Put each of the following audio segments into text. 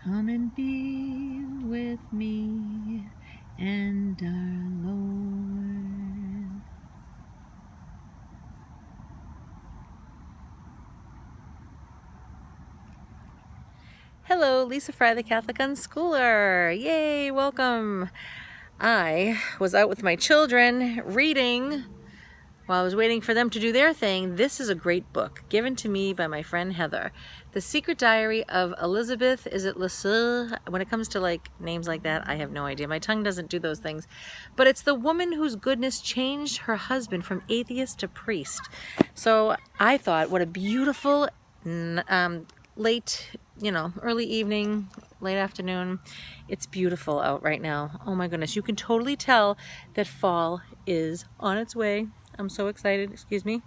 Come and be with me and our Lord. Hello, Lisa Fry, the Catholic Unschooler. Yay, welcome. I was out with my children reading while I was waiting for them to do their thing. This is a great book given to me by my friend Heather. The Secret Diary of Elizabeth, is it Leseur? When it comes to like names like that, I have no idea. My tongue doesn't do those things. But it's the woman whose goodness changed her husband from atheist to priest. So I thought, what a beautiful late, early evening, late afternoon. It's beautiful out right now. Oh my goodness, you can totally tell that fall is on its way. I'm so excited. Excuse me.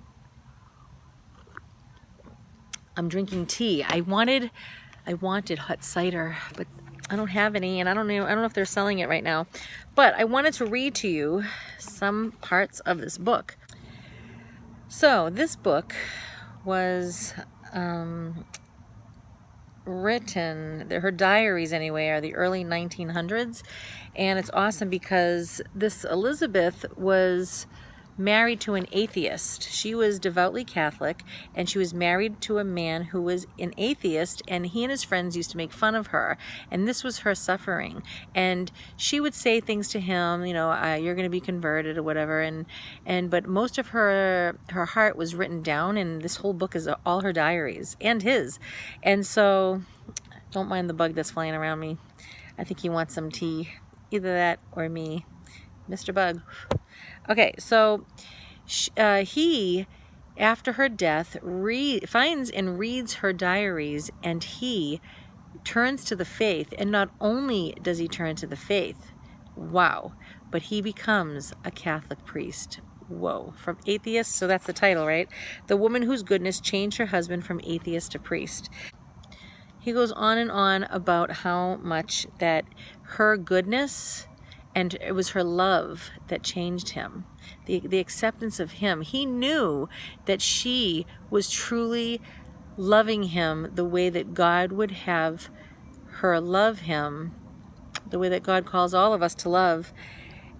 I'm drinking tea. I wanted hot cider, but I don't have any, and I don't know if they're selling it right now. But I wanted to read to you some parts of this book. So this book was written, her diaries anyway, are the early 1900s, and it's awesome because this Elizabeth was married to an atheist. She was devoutly Catholic, and she was married to a man who was an atheist, and he and his friends used to make fun of her, and this was her suffering. And she would say things to him, you're going to be converted or whatever, but most of her heart was written down, and this whole book is all her diaries and his. And so don't mind the bug that's flying around me. I think he wants some tea, either that or me. Mr. Bug. Okay, so he, after her death, finds and reads her diaries, and he turns to the faith. And not only does he turn to the faith, wow, but he becomes a Catholic priest. Whoa, from atheist, so that's the title, right? The woman whose goodness changed her husband from atheist to priest. He goes on and on about how much that her goodness, and it was her love that changed him, the acceptance of him. He knew that she was truly loving him the way that God would have her love him, the way that God calls all of us to love.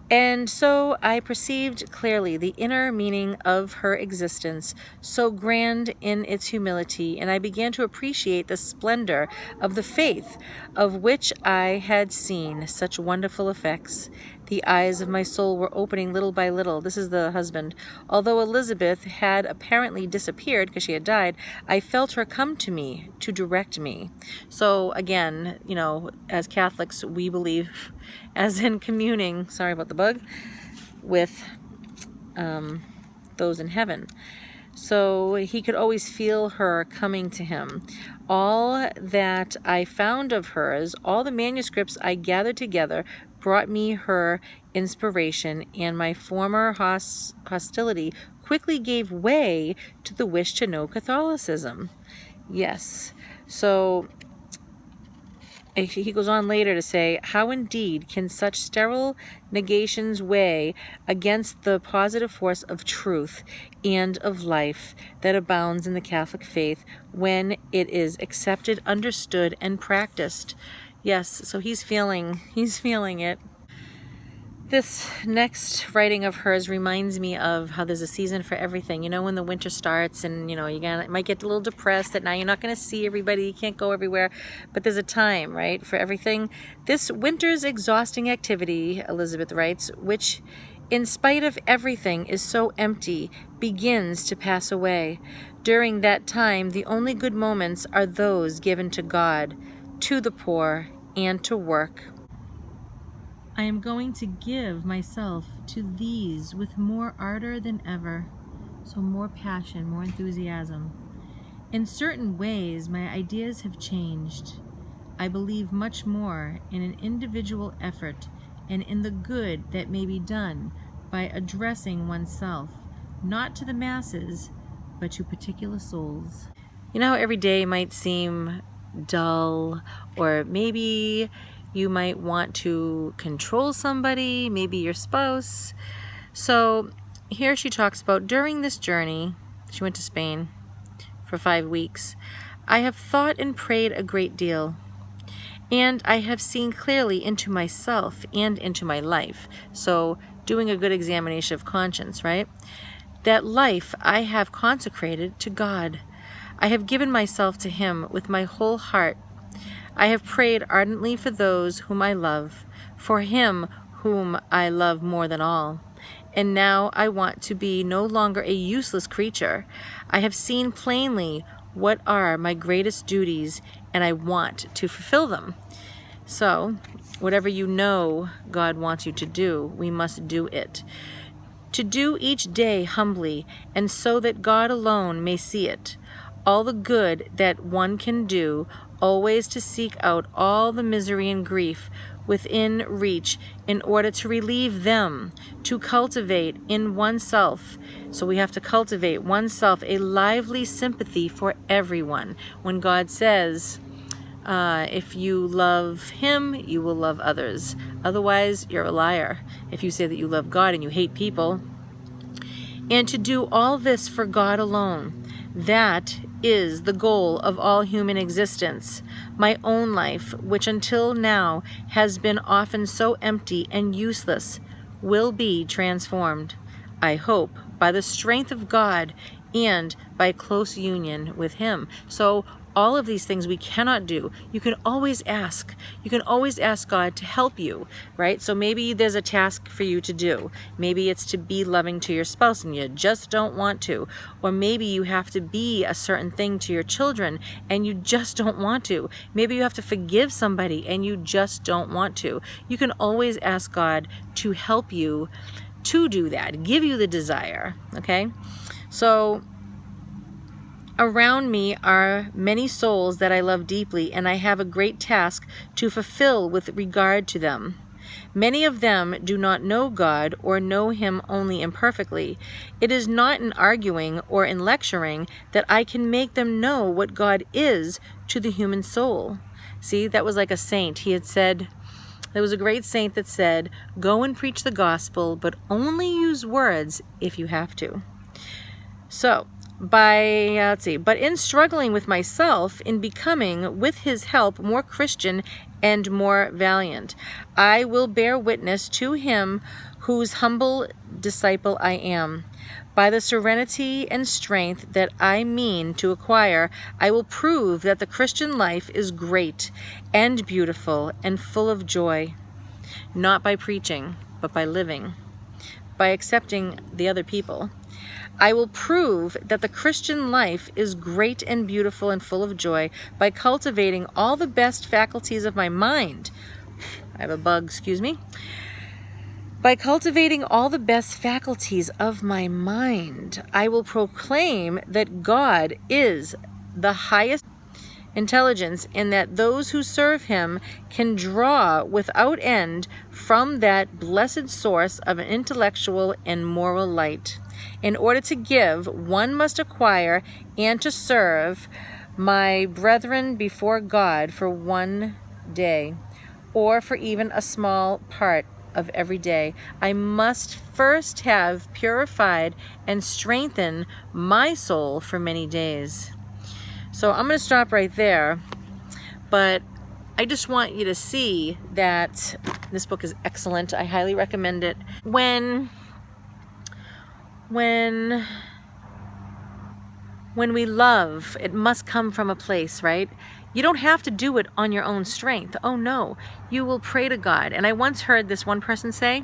And so I perceived clearly the inner meaning of her existence, so grand in its humility, and I began to appreciate the splendor of the faith of which I had seen such wonderful effects. The eyes of my soul were opening little by little. This is the husband. Although Elizabeth had apparently disappeared because she had died, I felt her come to me to direct me. So again, as Catholics, we believe, as in communing, sorry about the bug, with those in heaven. So he could always feel her coming to him. All that I found of hers, all the manuscripts I gathered together, brought me her inspiration, and my former hostility quickly gave way to the wish to know Catholicism. Yes. So he goes on later to say, how indeed can such sterile negations weigh against the positive force of truth and of life that abounds in the Catholic faith when it is accepted, understood, and practiced? Yes, so he's feeling it. This next writing of hers reminds me of how there's a season for everything. When the winter starts and, you might get a little depressed that now you're not going to see everybody, you can't go everywhere, but there's a time, right, for everything. This winter's exhausting activity, Elizabeth writes, which in spite of everything is so empty, begins to pass away. During that time, the only good moments are those given to God, to the poor, and to work. I am going to give myself to these with more ardor than ever, so more passion, more enthusiasm. In certain ways, my ideas have changed. I believe much more in an individual effort and in the good that may be done by addressing oneself, not to the masses, but to particular souls. How every day might seem dull, or maybe you might want to control somebody, maybe your spouse. So here she talks about, during this journey, she went to Spain for 5 weeks, I have thought and prayed a great deal, And I have seen clearly into myself and into my life. So doing a good examination of conscience, right? That life I have consecrated to God. I have given myself to Him with my whole heart. I have prayed ardently for those whom I love, for Him whom I love more than all. And now I want to be no longer a useless creature. I have seen plainly what are my greatest duties, and I want to fulfill them. So, whatever you know God wants you to do, we must do it. To do each day humbly, and so that God alone may see it. All the good that one can do, always to seek out all the misery and grief within reach in order to relieve them, to cultivate in oneself. So we have to cultivate oneself a lively sympathy for everyone. When God says, if you love Him, you will love others. Otherwise, you're a liar. If you say that you love God and you hate people. And to do all this for God alone. That is the goal of all human existence. My own life, which until now has been often so empty and useless, will be transformed, I hope, by the strength of God and by close union with Him. So all of these things we cannot do. You can always ask. You can always ask God to help you, right? So maybe there's a task for you to do. Maybe it's to be loving to your spouse and you just don't want to. Or maybe you have to be a certain thing to your children and you just don't want to. Maybe you have to forgive somebody and you just don't want to. You can always ask God to help you to do that, give you the desire, okay? So around me are many souls that I love deeply, and I have a great task to fulfill with regard to them. Many of them do not know God or know Him only imperfectly. It is not in arguing or in lecturing that I can make them know what God is to the human soul. See, that was like a saint. He had said, there was a great saint that said, go and preach the gospel, but only use words if you have to. So, but in struggling with myself, in becoming, with His help, more Christian and more valiant, I will bear witness to Him whose humble disciple I am. By the serenity and strength that I mean to acquire, I will prove that the Christian life is great and beautiful and full of joy, not by preaching, but by living, by accepting the other people. I will prove that the Christian life is great and beautiful and full of joy by cultivating all the best faculties of my mind. I have a bug, excuse me. By cultivating all the best faculties of my mind, I will proclaim that God is the highest intelligence, and that those who serve Him can draw without end from that blessed source of an intellectual and moral light. In order to give, one must acquire and to serve my brethren before God for one day, or for even a small part of every day. I must first have purified and strengthened my soul for many days. So I'm going to stop right there, but I just want you to see that this book is excellent. I highly recommend it. When we love, it must come from a place, right? You don't have to do it on your own strength. Oh no, you will pray to God. And I once heard this one person say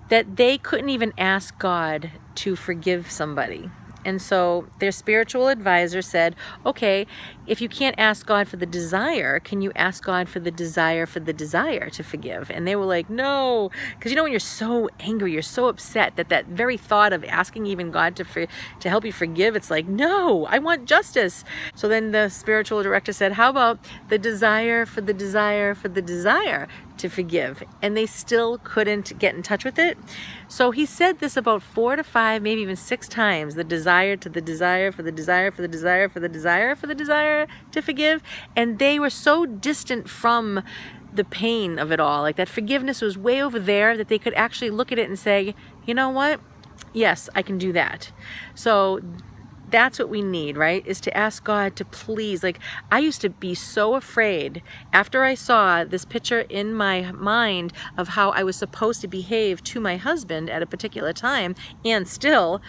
that they couldn't even ask God to forgive somebody. And so their spiritual advisor said, okay, if you can't ask God for the desire, can you ask God for the desire to forgive? And they were like, no, because you know when you're so angry, you're so upset that very thought of asking even God to help you forgive, it's like, no, I want justice. So then the spiritual director said, how about the desire to forgive? And they still couldn't get in touch with it. So he said this about 4 to 5, maybe even 6 times, the desire to forgive. And they were so distant from the pain of it all, like that forgiveness was way over there, that they could actually look at it and say, you know what? Yes, I can do that. So that's what we need, right? Is to ask God to please. Like, I used to be so afraid after I saw this picture in my mind of how I was supposed to behave to my husband at a particular time, and still,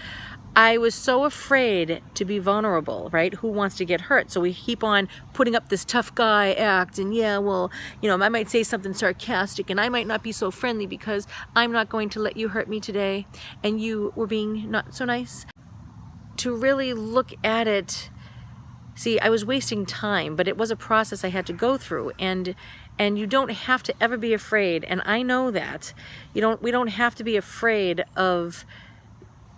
I was so afraid to be vulnerable, right? Who wants to get hurt? So we keep on putting up this tough guy act, and yeah, well, you know, I might say something sarcastic, and I might not be so friendly because I'm not going to let you hurt me today, and you were being not so nice. To really look at it, see, I was wasting time, but it was a process I had to go through, and you don't have to ever be afraid, and I know that. We don't have to be afraid of,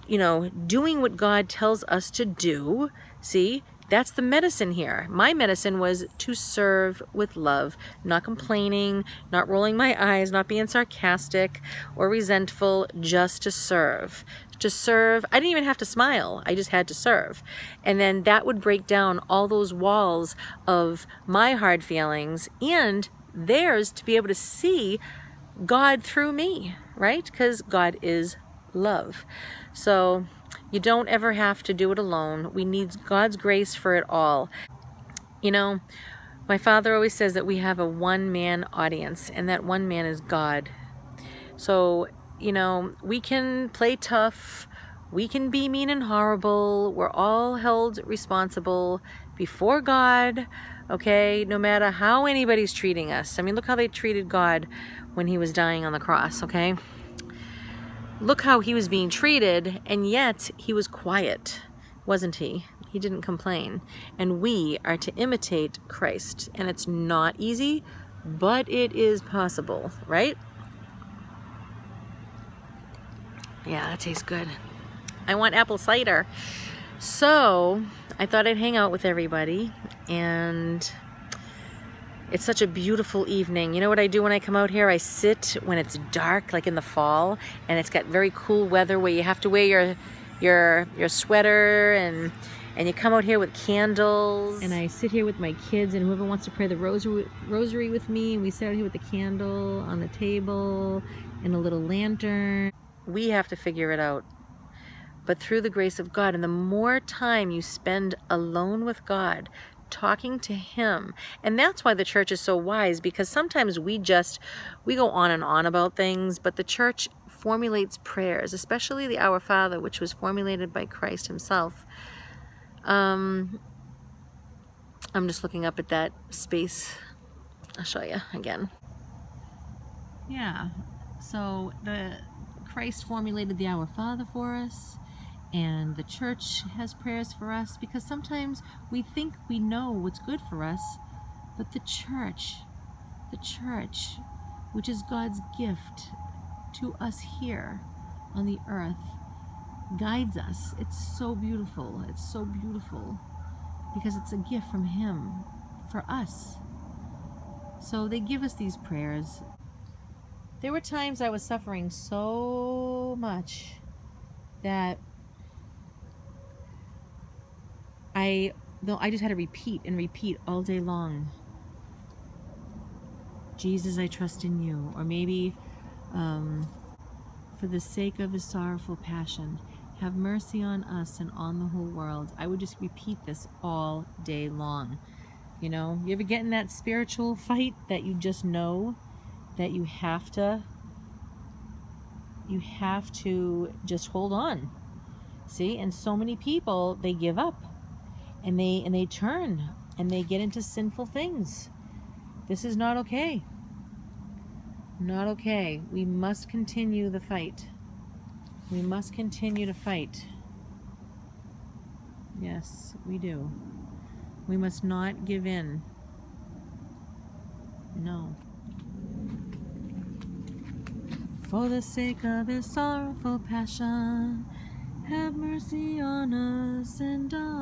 you know, doing what God tells us to do. See, that's the medicine here. My medicine was to serve with love, not complaining, not rolling my eyes, not being sarcastic or resentful, just to serve. To serve, I didn't even have to smile. I just had to serve. And then that would break down all those walls of my hard feelings and theirs, to be able to see God through me, right? Because God is love. So you don't ever have to do it alone. We need God's grace for it all. You know, my father always says that we have a one-man audience, and that one man is God. So, you know, we can play tough, we can be mean and horrible, we're all held responsible before God, okay, no matter how anybody's treating us. I mean, look how they treated God when he was dying on the cross, okay? Look how he was being treated, and yet he was quiet, wasn't he? He didn't complain. And we are to imitate Christ, and it's not easy, but it is possible, right? Yeah, that tastes good. I want apple cider. So I thought I'd hang out with everybody, and it's such a beautiful evening. You know what I do when I come out here? I sit when it's dark, like in the fall, and it's got very cool weather where you have to wear your sweater, and you come out here with candles. And I sit here with my kids, and whoever wants to pray the rosary with me, and we sit out here with the candle on the table and a little lantern. We have to figure it out. But through the grace of God, and the more time you spend alone with God, talking to him, and that's why the church is so wise, because sometimes we go on and on about things, but the church formulates prayers, especially the Our Father, which was formulated by Christ himself. I'm just looking up at that space. I'll show you again. Yeah, so Christ formulated the Our Father for us, and the church has prayers for us, because sometimes we think we know what's good for us, but the church, which is God's gift to us here on the earth, guides us. It's so beautiful. It's so beautiful because it's a gift from him for us. So they give us these prayers. There were times I was suffering so much that I just had to repeat and repeat all day long. Jesus, I trust in you. Or maybe, for the sake of his sorrowful passion, have mercy on us and on the whole world. I would just repeat this all day long. You know, you ever get in that spiritual fight that you just know that you have to just hold on. See, and so many people, they give up, and they turn, and they get into sinful things. This is not okay. Not okay. We must continue the fight. We must continue to fight. Yes, we do. We must not give in. No. For the sake of his sorrowful passion, have mercy on us and on